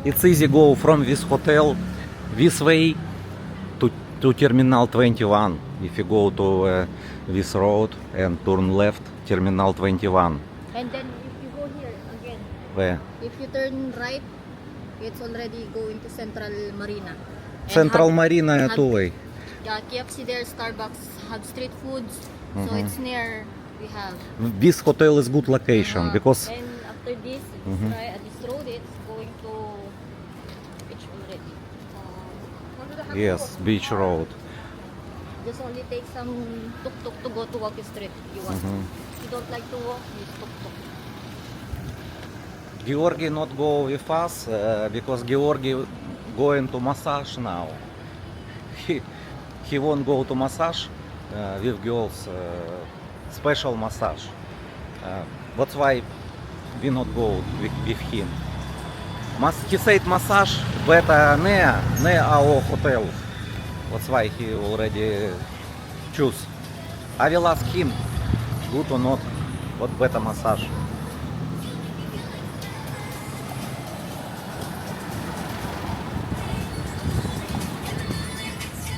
It's easy go from this hotel this way to Terminal 21. If you go to this road and turn left, Terminal 21. And then if you go here again, Where? if you turn right, it's already going to Central Marina. And Central have- Marina have- too way. Yeah, KFC there, Starbucks have street foods. So Mhm. it's near, we have. This hotel is good location because And after this, it's Mhm. right, this road, it's going to beach already. yes, beach road. Just only take some tuk-tuk to go to Walking Street if you want. Mhm. If you don't like to walk, use tuk-tuk. Georgi not go with us because Georgi going to massage now. He won't go to massage with girls, special massage. That's why we not go with him. He said massage better near our hotel. That's why he already choose. I will ask him good or not, what better massage.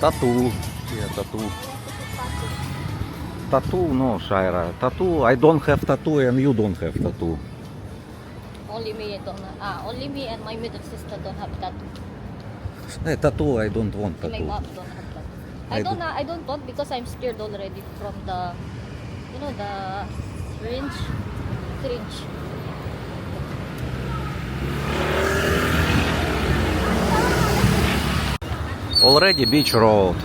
Tattoo. Yeah, tattoo. Tattoo, no, Shaira. Tattoo, I don't have tattoo and you don't have tattoo. Only me don't. Only me and my middle sister don't have tattoo. Tattoo, I don't want My tattoo. mom don't have tattoo. I do. I don't want because I'm scared already from the, the syringe. Already beach road.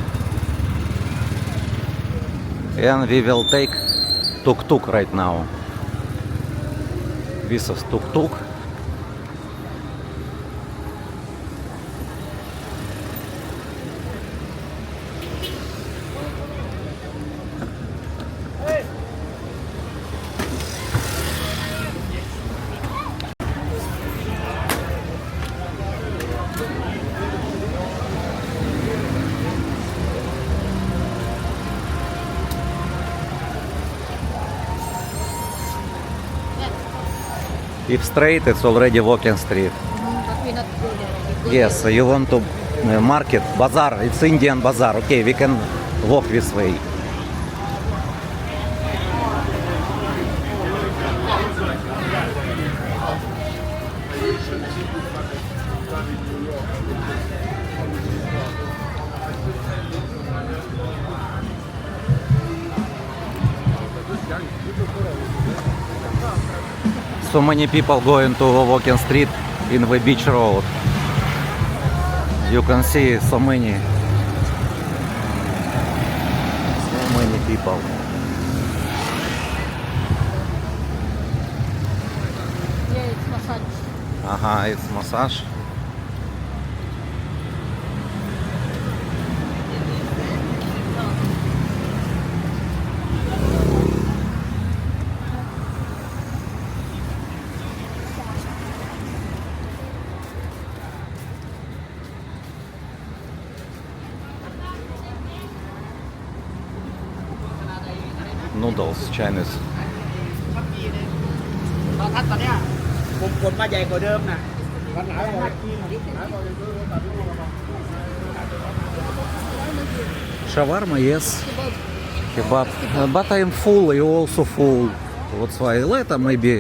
And we will take tuk-tuk right now. This is tuk-tuk. If straight, it's already walking street. But we not go there. We go Yes, there. you want to market, bazaar, it's Indian bazaar. Okay, we can walk this way. So many people going to walking street in the beach road. You can see so many people. Yeah, it's massage. It's massage. Noodles, Chinese. ตอนทัดตอนเนี้ยผมกดมาใหญ่กว่าเดิมนะมันหลายกว่า Shawarma, yes. Kebab. Kebab. But I'm full, you also full. That's why later maybe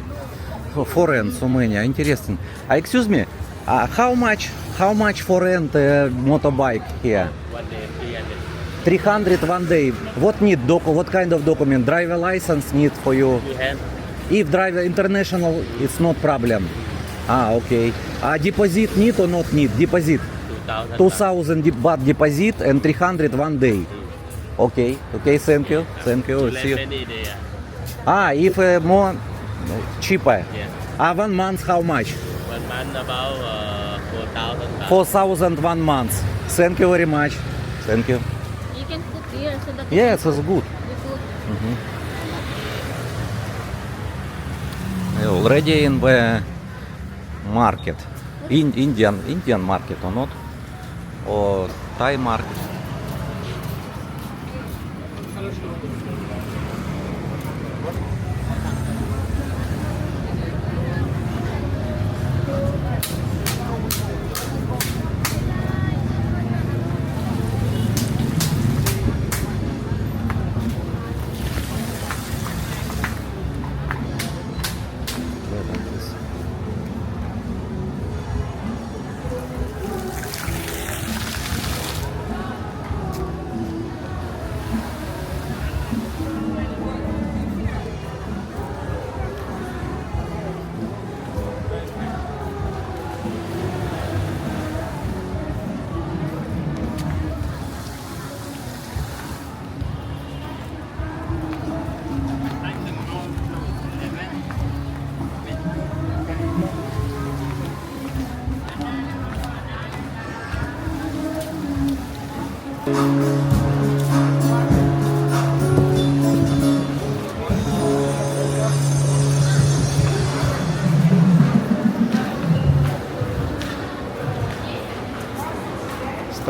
for rent so many. Interesting. Excuse me, how much for rent motorbike here? วันเดย์ 300 one day. What need what kind of document? Driver license need for you. we have If driver international, it's no problem. Okay. Deposit need or not need? Deposit. 2000 2,000 baht deposit and 300 one day. Okay. Thank you. See you. many day If more cheaper. yeah 1 month how much? 1 month about 4000 4,000 1 month. Thank you very much. Thank you. You can put here so that Yes, it's good. you put Already in the market. Indian market or not? Or Thai market?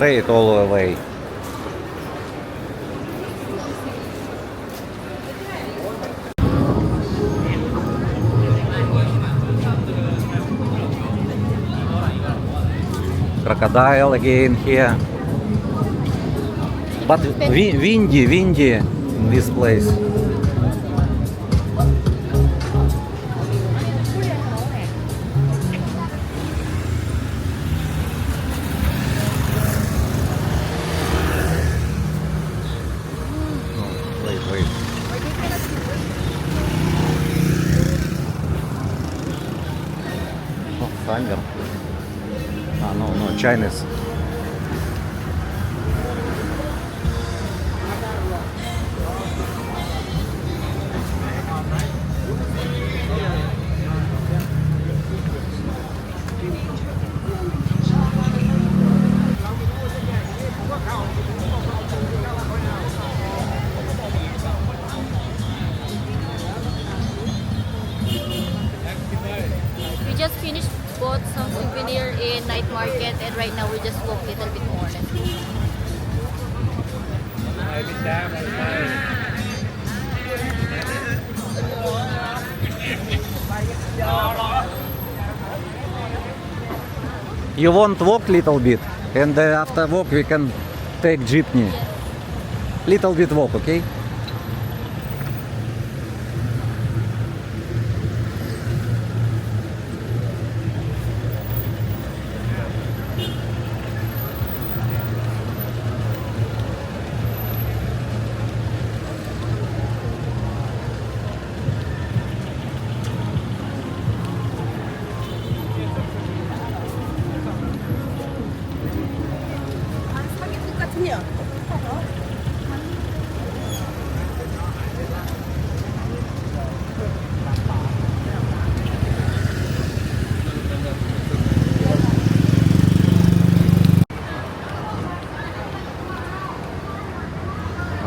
straight all the way. Crocodile again here. But windy in this place. Wait. Oh, thunder. Ah, no, Chinese. We just finished bought some souvenir in night market and right now we just walk a little bit more. Let's go. You want walk little bit, and after walk we can take jeepney. Little bit walk, okay?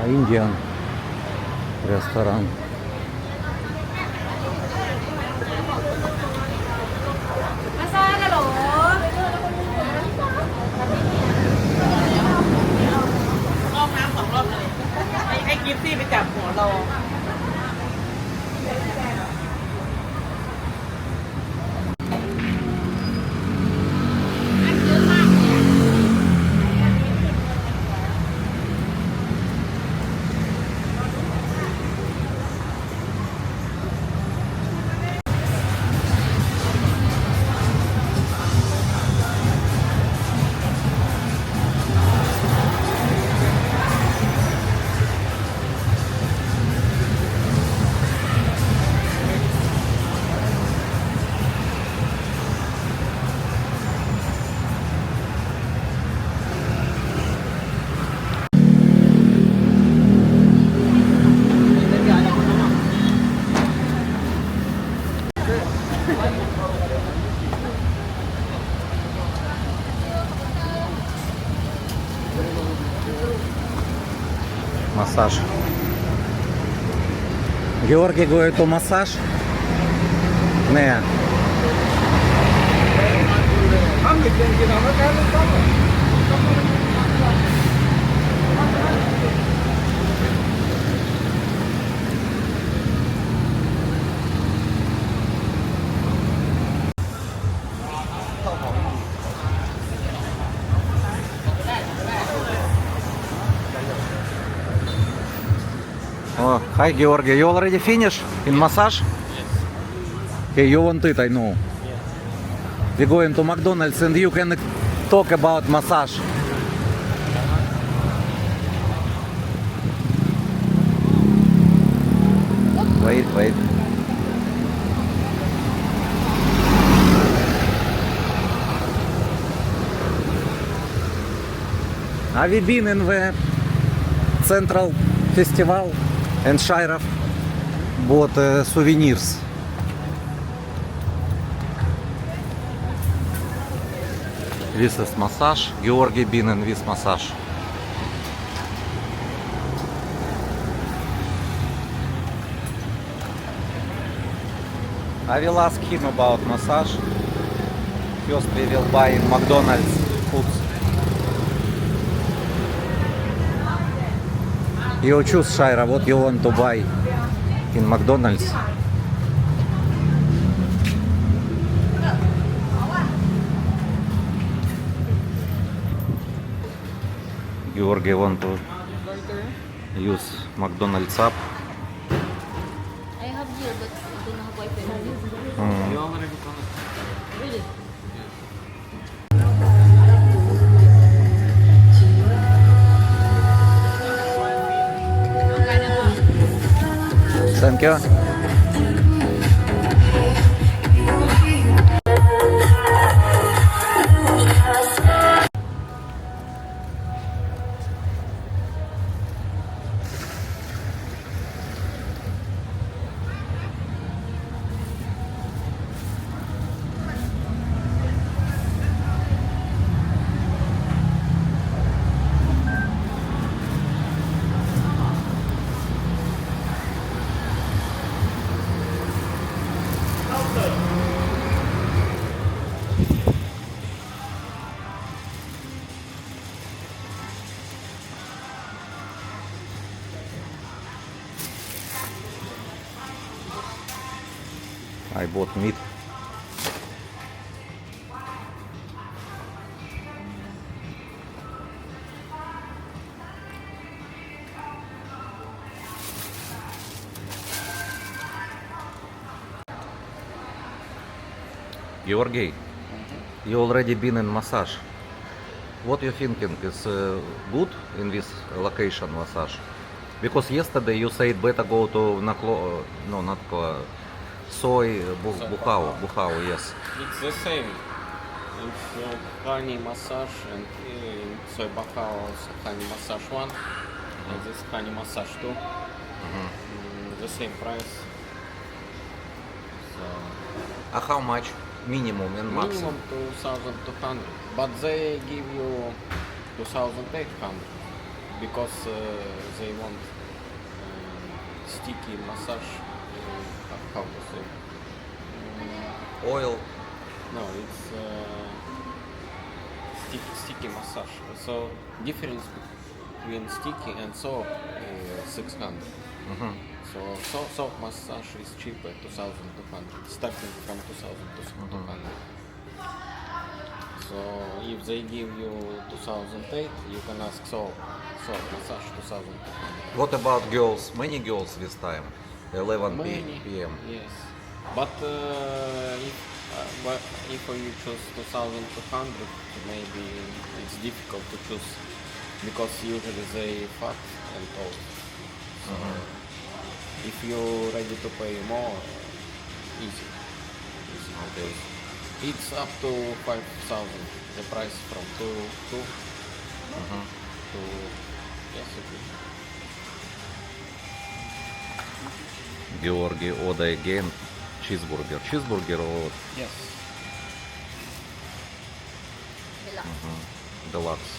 Indian restaurant.ไอ้กิฟซี่ไปจับหัวเรา Massage. Georgi going to massage? Ne. Oh, hi Georgi, you already finished in massage? Yes. Okay, you want it, I know. We're going to McDonald's and you can talk about massage. Wait. Have you been in the Central Festival and Shirov bought souvenirs? This is massage. Georgi been in this massage. I will ask him about massage. First we will buy in McDonald's foods. You choose, Shaira, what you want to buy in McDonald's. Georgi want to use McDonald's app. I have here, but I don't have Wi-Fi. You already connected. Really? Thank you. I bought meat. Georgi, you already been in massage. What you thinking is good in this location massage? Because yesterday you said better go to Naklo, no, not Soy Bukhao, yes. It's the same. It's honey massage and soy bacao honey massage 1 and this honey massage 2. The same price. So How much minimum and maximum? minimum 2,200, but they give you 2,800 because they want sticky massage. How to say? Oil. No, it's sticky massage. So difference between sticky and soft 600. So soft massage is cheaper, 2,200, starting from 2,200. So if they give you 2,008, you can ask soft massage 2,200. What about girls? Many girls this time? 11 Many, p.m. yes. But if you choose 2,200, maybe it's difficult to choose because usually they fat and old. So if you're ready to pay more, easy. Okay. It's up to 5,000. The price from to yes, okay. Georgi order again cheeseburger. Cheeseburger or Yes. deluxe.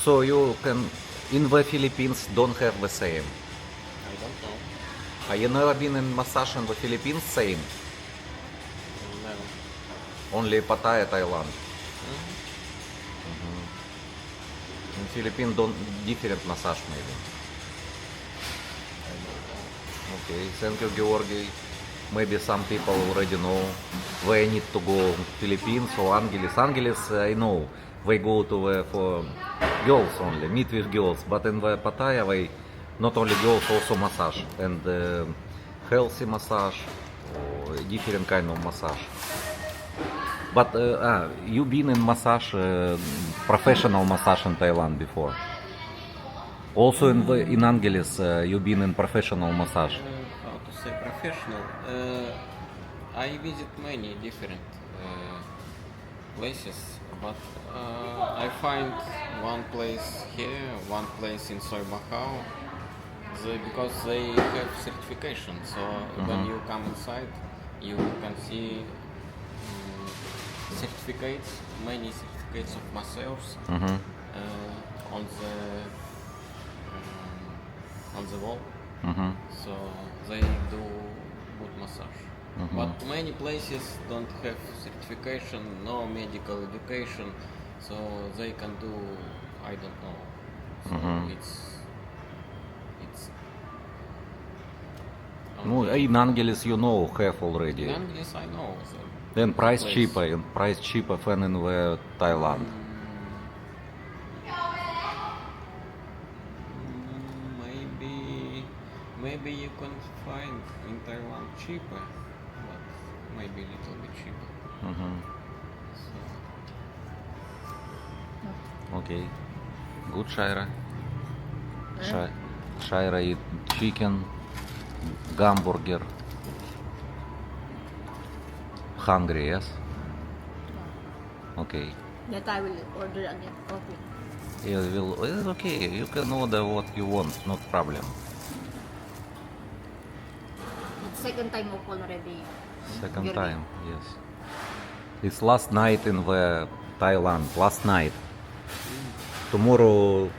So you can in the Philippines don't have the same. I don't know. You never been in massage in the Philippines? Same. Never. Only Pattaya, Thailand. In Philippines don't different massage maybe. Okay, thank you, Georgi. Maybe some people already know where I need to go. Philippines or Angeles. Angeles, I know. They go to for girls only, meet with girls. But in the Pattaya, they not only girls, also massage and healthy massage or different kind of massage. But you been in massage, professional massage in Thailand before. Also in Angeles, you been in professional massage. How to say professional? I visit many different places, but I find one place here, one place in Soy Bacao, because they have certification. So when you come inside, you can see certificates, many certificates of masseurs on the wall. So they do good massage. But many places don't have certification, no medical education, so they can do, I don't know, So Mhm. it's Ну, in Angeles you know have already. in Angeles I know. So Then price place. cheaper, and price cheaper than in the Thailand. Maybe you can find in Taiwan cheaper, but maybe a little bit cheaper. Mhm. So, Okay. Good, Shaira. Huh? Shaira eat chicken, hamburger. Hungry, yes? Okay. That I will order again coffee. It's okay. You can order what you want, not problem. It's second time of already. Second Your time, yes. It's last night in the Thailand. Last night. Tomorrow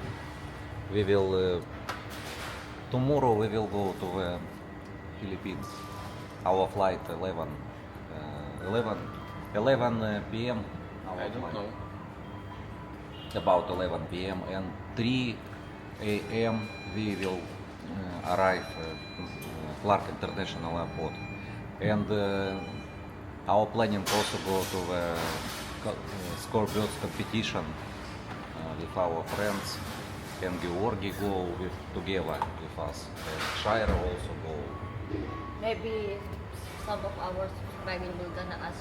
we will. Tomorrow we will go to the Philippines. Our flight 11 p.m. Our I don't flight. know. About 11 p.m. and 3 a.m. we will arrive Clark International Airport. And our planning also go to the scoreboards competition with our friends. And Georgi go together with us. And Shire also go. Maybe some of our subscribers will gonna ask,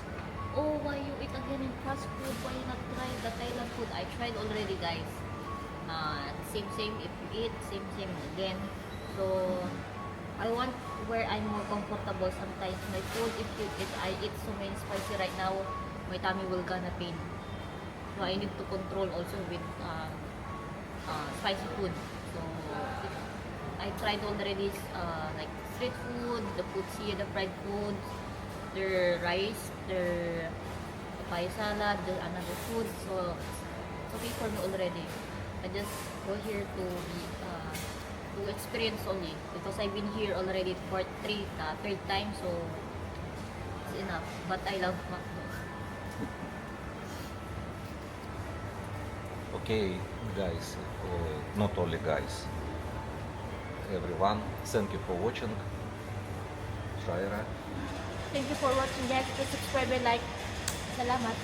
oh, why you eat again in fast food? Why you not try the Thailand food? I tried already, guys. Same if you eat, same again. So I want where I'm more comfortable. Sometimes my food, if I eat so many spicy right now, my tummy will gonna pain. So I need to control also with spicy food. So I tried already like street food, the foods here, the fried foods, their rice, their papaya salad, their another food. So it's okay for me already. I just go here to be to experience only because I've been here already for third time, so it's enough. But I love McDo. Okay, guys, not only guys, everyone, thank you for watching. Shaira. Thank you for watching, guys. Please subscribe and like. Salamat.